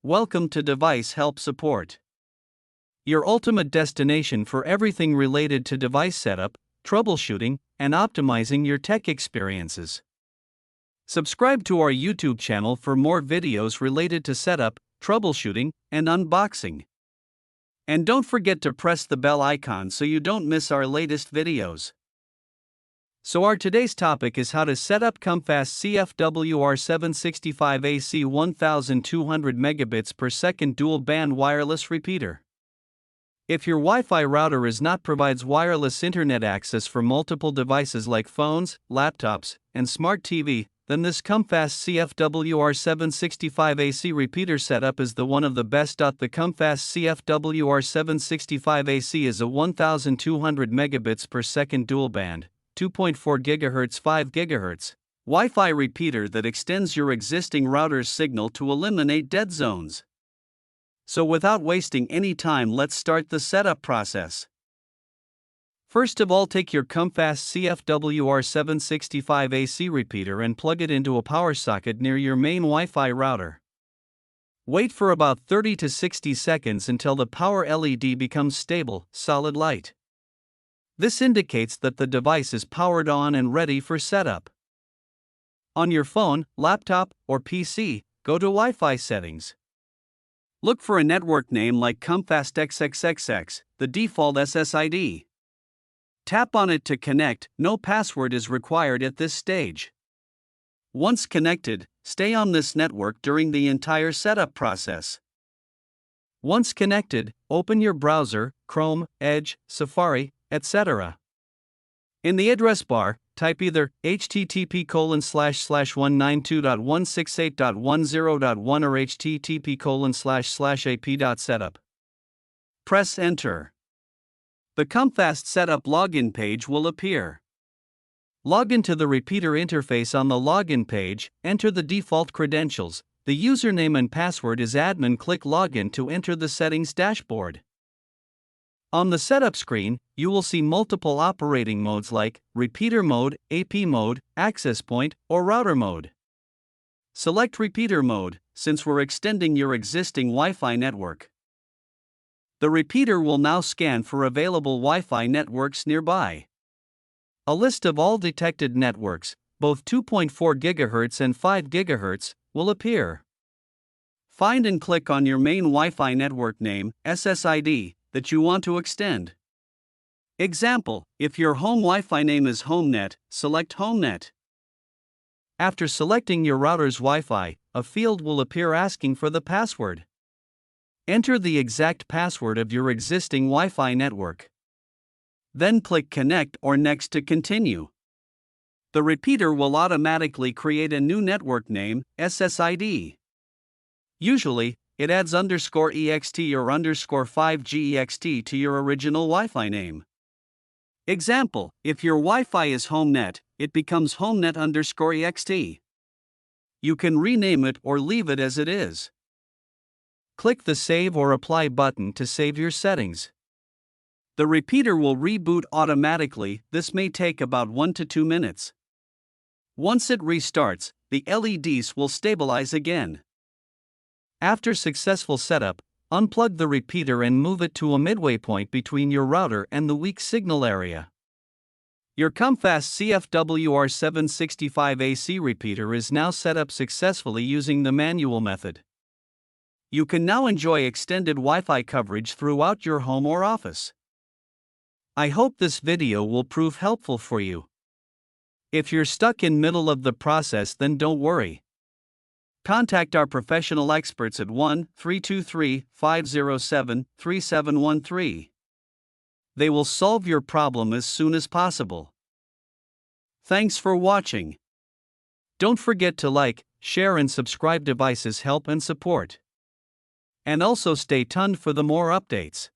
Welcome to Device Help Support, your ultimate destination for everything related to device setup, troubleshooting, and optimizing your tech experiences. Subscribe to our YouTube channel for more videos related to setup, troubleshooting, and unboxing. And don't forget to press the bell icon so you don't miss our latest videos. So our today's topic is how to set up COMFAST CF-WR765AC 1200 megabits per second dual band wireless repeater. If your Wi-Fi router provides wireless internet access for multiple devices like phones, laptops, and smart TV, then this COMFAST CF-WR765AC repeater setup is the one of the best. The COMFAST CF-WR765AC is a 1200 megabits per second dual band, 2.4 GHz 5 GHz Wi-Fi repeater that extends your existing router's signal to eliminate dead zones. So without wasting any time, let's start the setup process. First of all, take your COMFAST CF-WR765AC repeater and plug it into a power socket near your main Wi-Fi router. Wait for about 30 to 60 seconds until the power LED becomes stable, solid light. This indicates that the device is powered on and ready for setup. On your phone, laptop, or PC, go to Wi-Fi settings. Look for a network name like COMFAST XXXX, the default SSID. Tap on it to connect. No password is required at this stage. Once connected, stay on this network during the entire setup process. Once connected, open your browser, Chrome, Edge, Safari, etc. In the address bar, type either http://192.168.10.1 or http://ap.setup. Press Enter. The COMFAST Setup login page will appear. Log into the repeater interface. On the login page, enter the default credentials. The username and password is admin. Click Login to enter the settings dashboard. On the setup screen, you will see multiple operating modes like repeater mode, AP mode, access point, or router mode. Select repeater mode, since we're extending your existing Wi-Fi network. The repeater will now scan for available Wi-Fi networks nearby. A list of all detected networks, both 2.4 GHz and 5 GHz, will appear. Find and click on your main Wi-Fi network name, SSID, that you want to extend. Example, if your home Wi-Fi name is HomeNet, select HomeNet. After selecting your router's Wi-Fi, a field will appear asking for the password. Enter the exact password of your existing Wi-Fi network. Then click Connect or Next to continue. The repeater will automatically create a new network name, SSID. Usually, it adds _EXT or _5GEXT to your original Wi-Fi name. Example, if your Wi-Fi is HomeNet, it becomes HomeNet _EXT. You can rename it or leave it as it is. Click the Save or Apply button to save your settings. The repeater will reboot automatically. This may take about 1 to 2 minutes. Once it restarts, the LEDs will stabilize again. After successful setup, unplug the repeater and move it to a midway point between your router and the weak signal area. Your COMFAST CF-WR765AC repeater is now set up successfully using the manual method. You can now enjoy extended Wi-Fi coverage throughout your home or office. I hope this video will prove helpful for you. If you're stuck in middle of the process, then don't worry. Contact our professional experts at 1-323-507-3713. They will solve your problem as soon as possible. Thanks for watching. Don't forget to like, share and subscribe. Devices Help and Support. And also stay tuned for the more updates.